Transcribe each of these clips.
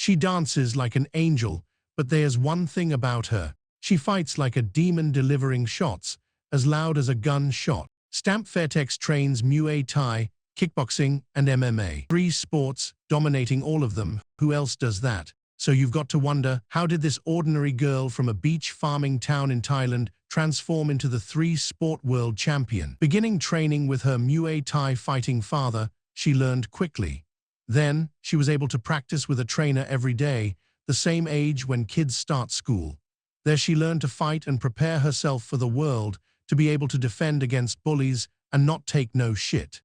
She dances like an angel, but there's one thing about her. She fights like a demon, delivering shots as loud as a gun shot. Stamp Fairtex trains Muay Thai, kickboxing, and MMA. 3 sports, dominating all of them. Who else does that? So you've got to wonder, how did this ordinary girl from a beach farming town in Thailand transform into the 3-sport world champion? Beginning training with her Muay Thai fighting father, she learned quickly. Then, she was able to practice with a trainer every day, the same age when kids start school. There she learned to fight and prepare herself for the world, to be able to defend against bullies and not take no shit.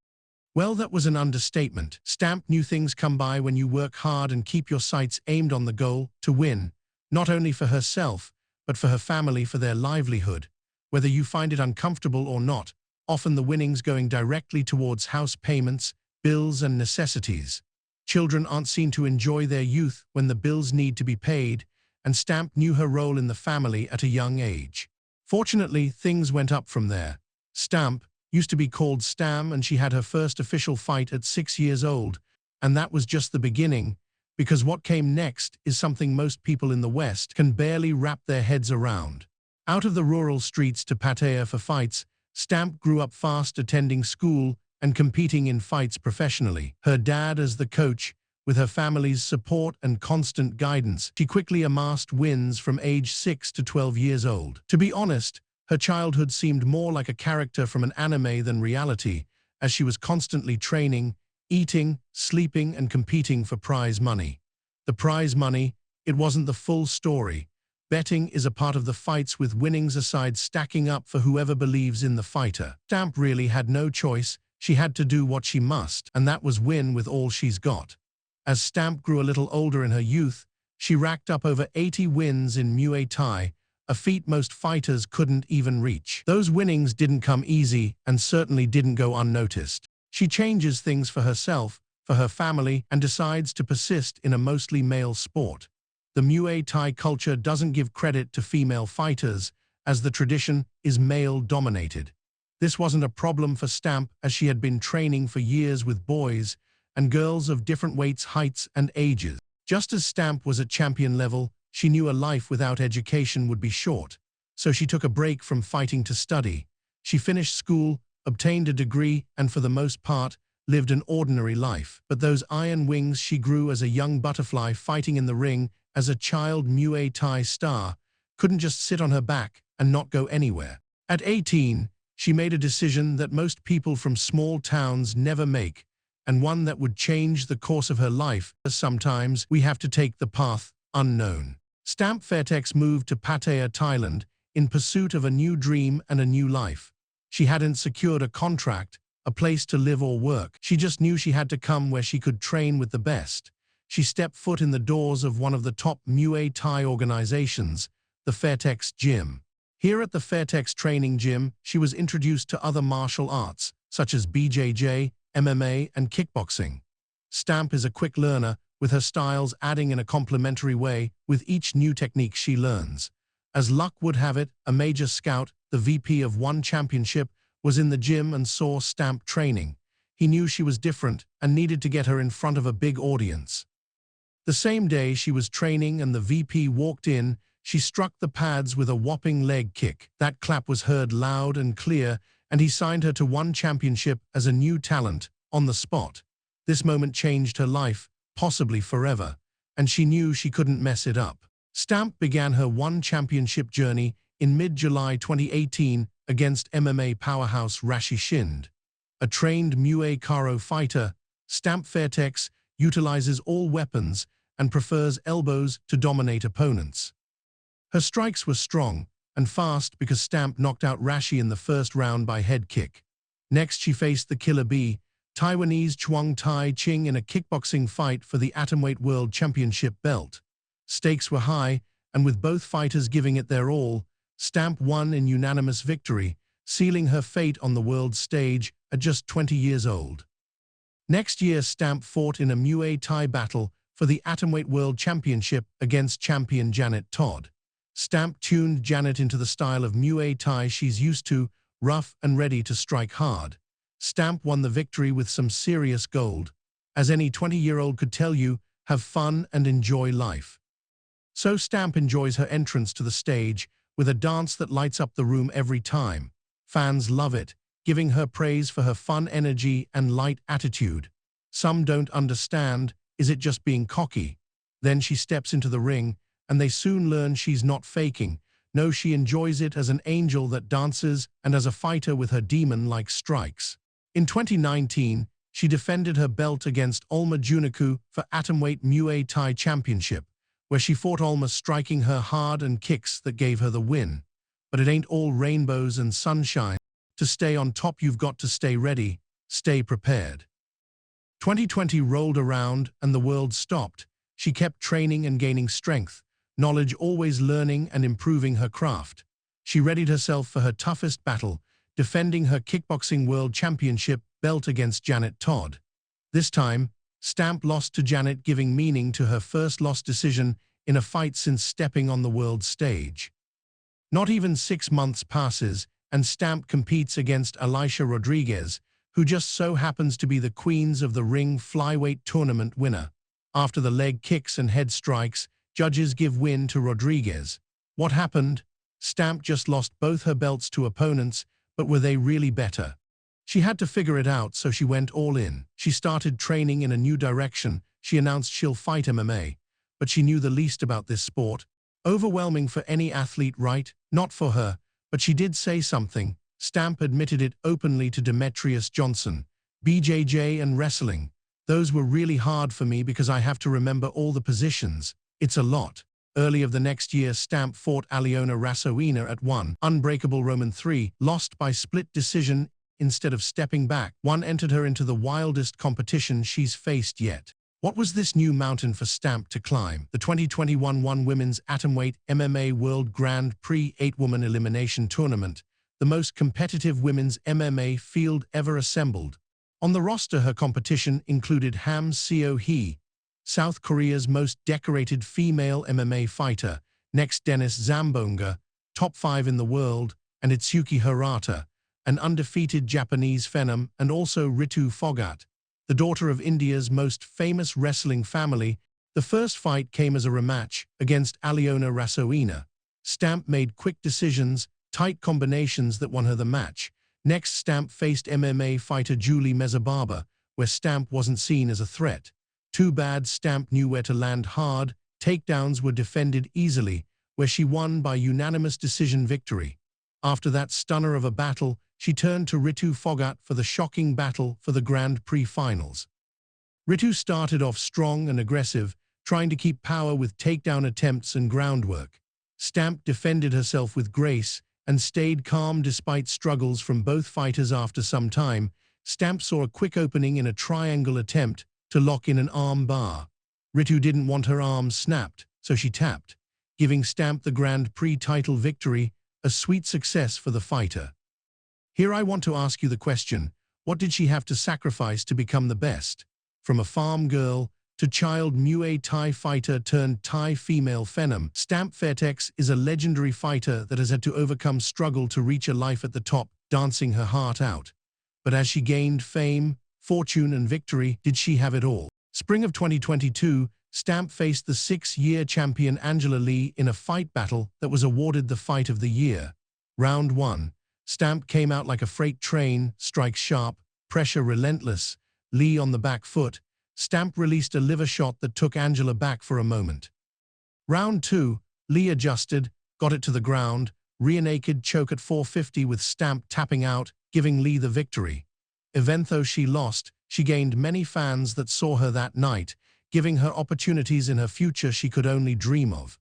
Well, that was an understatement. Stamp knew things come by when you work hard and keep your sights aimed on the goal to win, not only for herself, but for her family, for their livelihood. Whether you find it uncomfortable or not, often the winnings going directly towards house payments, bills and necessities. Children aren't seen to enjoy their youth when the bills need to be paid, and Stamp knew her role in the family at a young age. Fortunately, things went up from there. Stamp used to be called Stam, and she had her first official fight at 6 years old, and that was just the beginning, because what came next is something most people in the West can barely wrap their heads around. Out of the rural streets to Pattaya for fights, Stamp grew up fast, attending school and competing in fights professionally. Her dad as the coach, with her family's support and constant guidance, she quickly amassed wins from age 6 to 12 years old. To be honest, her childhood seemed more like a character from an anime than reality, as she was constantly training, eating, sleeping, and competing for prize money. The prize money, it wasn't the full story. Betting is a part of the fights, with winnings aside stacking up for whoever believes in the fighter. Stamp really had no choice. She had to do what she must, and that was win with all she's got. As Stamp grew a little older in her youth, she racked up over 80 wins in Muay Thai, a feat most fighters couldn't even reach. Those winnings didn't come easy and certainly didn't go unnoticed. She changes things for herself, for her family, and decides to persist in a mostly male sport. The Muay Thai culture doesn't give credit to female fighters, as the tradition is male-dominated. This wasn't a problem for Stamp, as she had been training for years with boys and girls of different weights, heights, and ages. Just as Stamp was at champion level, she knew a life without education would be short, so she took a break from fighting to study. She finished school, obtained a degree, and for the most part, lived an ordinary life. But those iron wings she grew as a young butterfly fighting in the ring as a child Muay Thai star couldn't just sit on her back and not go anywhere. At 18, she made a decision that most people from small towns never make, and one that would change the course of her life. Sometimes we have to take the path unknown. Stamp Fairtex moved to Pattaya, Thailand, in pursuit of a new dream and a new life. She hadn't secured a contract, a place to live or work. She just knew she had to come where she could train with the best. She stepped foot in the doors of one of the top Muay Thai organizations, the Fairtex Gym. Here at the Fairtex training gym, she was introduced to other martial arts, such as BJJ, MMA, and kickboxing. Stamp is a quick learner, with her styles adding in a complementary way with each new technique she learns. As luck would have it, a major scout, the VP of one championship, was in the gym and saw Stamp training. He knew she was different and needed to get her in front of a big audience. The same day she was training and the VP walked in, she struck the pads with a whopping leg kick. That clap was heard loud and clear, and he signed her to one championship as a new talent, on the spot. This moment changed her life, possibly forever, and she knew she couldn't mess it up. Stamp began her one championship journey in mid-July 2018 against MMA powerhouse Rashi Shind. A trained Muay Karo fighter, Stamp Fairtex utilizes all weapons and prefers elbows to dominate opponents. Her strikes were strong and fast because Stamp knocked out Rashi in the first round by head kick. Next she faced the Killer Bee, Taiwanese Chuang Tai Ching, in a kickboxing fight for the Atomweight World Championship belt. Stakes were high, and with both fighters giving it their all, Stamp won in unanimous victory, sealing her fate on the world stage at just 20 years old. Next year, Stamp fought in a Muay Thai battle for the Atomweight World Championship against champion Janet Todd. Stamp tuned Janet into the style of Muay Thai she's used to, rough and ready to strike hard. Stamp won the victory with some serious gold. As any 20-year-old could tell you, have fun and enjoy life. So Stamp enjoys her entrance to the stage with a dance that lights up the room every time. Fans love it, giving her praise for her fun energy and light attitude. Some don't understand, is it just being cocky? Then she steps into the ring, and they soon learn she's not faking. No, she enjoys it as an angel that dances and as a fighter with her demon-like strikes. In 2019, she defended her belt against Olma Juniku for Atomweight Muay Thai Championship, where she fought Olma striking her hard and kicks that gave her the win. But it ain't all rainbows and sunshine. To stay on top, you've got to stay ready, stay prepared. 2020 rolled around and the world stopped. She kept training and gaining strength, knowledge, always learning and improving her craft. She readied herself for her toughest battle, defending her kickboxing world championship belt against Janet Todd. This time, Stamp lost to Janet, giving meaning to her first loss decision in a fight since stepping on the world stage. Not even 6 months passes, and Stamp competes against Alicia Rodriguez, who just so happens to be the Queens of the Ring flyweight tournament winner. After the leg kicks and head strikes, judges give win to Rodriguez. What happened? Stamp just lost both her belts to opponents, but were they really better? She had to figure it out, so she went all in. She started training in a new direction. She announced she'll fight MMA, but she knew the least about this sport. Overwhelming for any athlete, right? Not for her, but she did say something. Stamp admitted it openly to Demetrius Johnson. BJJ and wrestling. Those were really hard for me because I have to remember all the positions. It's a lot. Early of the next year, Stamp fought Aliona Rasoina at 1 Unbreakable Roman 3, lost by split decision. Instead of stepping back, one entered her into the wildest competition she's faced yet. What was this new mountain for Stamp to climb? The 2021 Women's Atomweight MMA World Grand Prix 8-woman elimination tournament, the most competitive women's MMA field ever assembled. On the roster, her competition included Ham Seo-hee, South Korea's most decorated female MMA fighter, next Dennis Zambonga, top 5 in the world, and Itsuki Hirata, an undefeated Japanese phenom, and also Ritu Phogat, the daughter of India's most famous wrestling family. The first fight came as a rematch against Aliona Rasoina. Stamp made quick decisions, tight combinations that won her the match. Next, Stamp faced MMA fighter Julie Mezababa, where Stamp wasn't seen as a threat. Too bad. Stamp knew where to land hard. Takedowns were defended easily, where she won by unanimous decision victory. After that stunner of a battle, she turned to Ritu Phogat for the shocking battle for the Grand Prix finals. Ritu started off strong and aggressive, trying to keep power with takedown attempts and groundwork. Stamp defended herself with grace and stayed calm despite struggles from both fighters. After some time, Stamp saw a quick opening in a triangle attempt to lock in an arm bar. Ritu didn't want her arms snapped, so she tapped, giving Stamp the Grand Prix title victory, a sweet success for the fighter. Here I want to ask you the question, what did she have to sacrifice to become the best? From a farm girl to child Muay Thai fighter turned Thai female phenom, Stamp Fairtex is a legendary fighter that has had to overcome struggle to reach a life at the top, dancing her heart out. But as she gained fame, fortune and victory, did she have it all? Spring of 2022, Stamp faced the 6-year champion Angela Lee in a fight battle that was awarded the Fight of the Year. Round 1. Stamp came out like a freight train, strikes sharp, pressure relentless. Lee on the back foot. Stamp released a liver shot that took Angela back for a moment. Round 2. Lee adjusted, got it to the ground, rear naked choke at 450 with Stamp tapping out, giving Lee the victory. Even though she lost, she gained many fans that saw her that night, giving her opportunities in her future she could only dream of.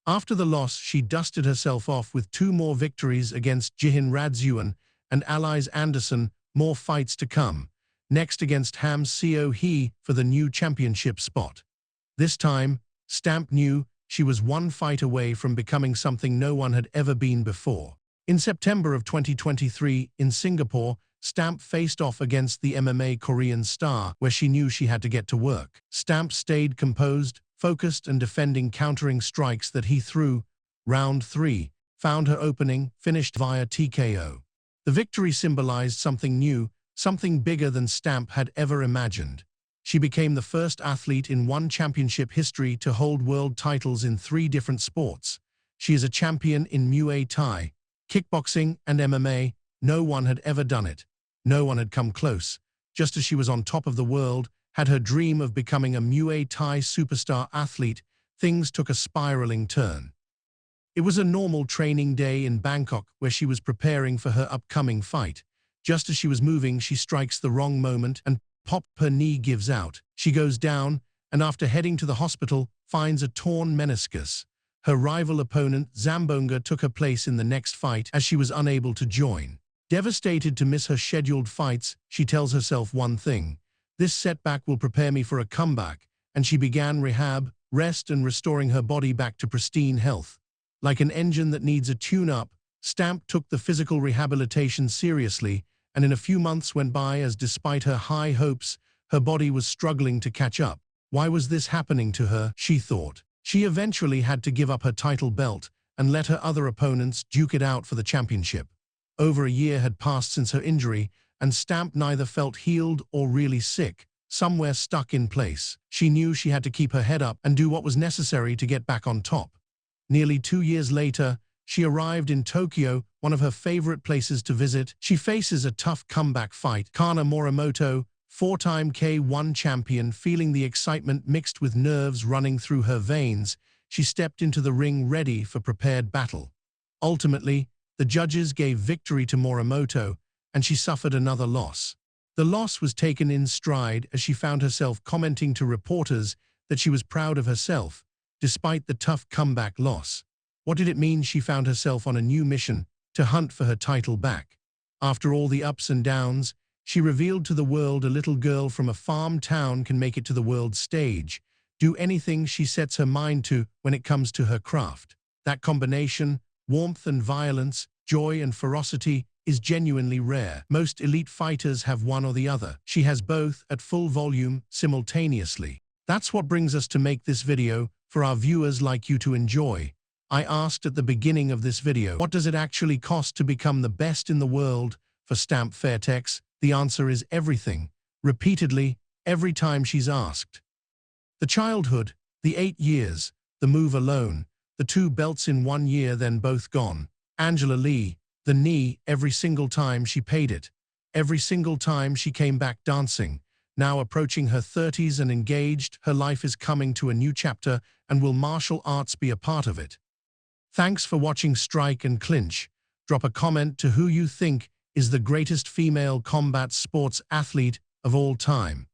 After the loss, she dusted herself off with 2 more victories against Jihin Radzuan and allies Anderson, more fights to come. Next against Ham Seo-hee for the new championship spot. This time, Stamp knew she was 1 fight away from becoming something no one had ever been before. In September of 2023, in Singapore, Stamp faced off against the MMA Korean star, where she knew she had to get to work. Stamp stayed composed, focused and defending countering strikes that he threw. Round 3, found her opening, finished via TKO. The victory symbolized something new, something bigger than Stamp had ever imagined. She became the first athlete in one championship history to hold world titles in 3 different sports. She is a champion in Muay Thai, kickboxing, and MMA. No one had ever done it. No one had come close. Just as she was on top of the world, had her dream of becoming a Muay Thai superstar athlete, things took a spiraling turn. It was a normal training day in Bangkok where she was preparing for her upcoming fight. Just as she was moving, she strikes the wrong moment and pop, her knee gives out. She goes down and after heading to the hospital, finds a torn meniscus. Her rival opponent, Zambonga, took her place in the next fight as she was unable to join. Devastated to miss her scheduled fights, she tells herself one thing: this setback will prepare me for a comeback, and she began rehab, rest and restoring her body back to pristine health. Like an engine that needs a tune-up, Stamp took the physical rehabilitation seriously, and in a few months went by as despite her high hopes, her body was struggling to catch up. Why was this happening to her, she thought. She eventually had to give up her title belt and let her other opponents duke it out for the championship. Over a year had passed since her injury, and Stamp neither felt healed or really sick, somewhere stuck in place. She knew she had to keep her head up and do what was necessary to get back on top. Nearly 2 years later, she arrived in Tokyo, one of her favorite places to visit. She faces a tough comeback fight. Kana Morimoto, 4-time K1 champion, feeling the excitement mixed with nerves running through her veins, she stepped into the ring ready for prepared battle. Ultimately, the judges gave victory to Morimoto, and she suffered another loss. The loss was taken in stride as she found herself commenting to reporters that she was proud of herself, despite the tough comeback loss. What did it mean? She found herself on a new mission to hunt for her title back. After all the ups and downs, she revealed to the world a little girl from a farm town can make it to the world stage, do anything she sets her mind to when it comes to her craft. That combination, warmth and violence, joy and ferocity, is genuinely rare. Most elite fighters have one or the other. She has both at full volume simultaneously. That's what brings us to make this video for our viewers like you to enjoy. I asked at the beginning of this video, what does it actually cost to become the best in the world for Stamp Fairtex? The answer is everything. Repeatedly, every time she's asked. The childhood, the 8 years, the move alone, the 2 belts in 1 year then both gone. Angela Lee, the knee, every single time she paid it. Every single time she came back dancing. Now approaching her 30s and engaged, her life is coming to a new chapter, and will martial arts be a part of it? Thanks for watching Strike and Clinch. Drop a comment to who you think is the greatest female combat sports athlete of all time.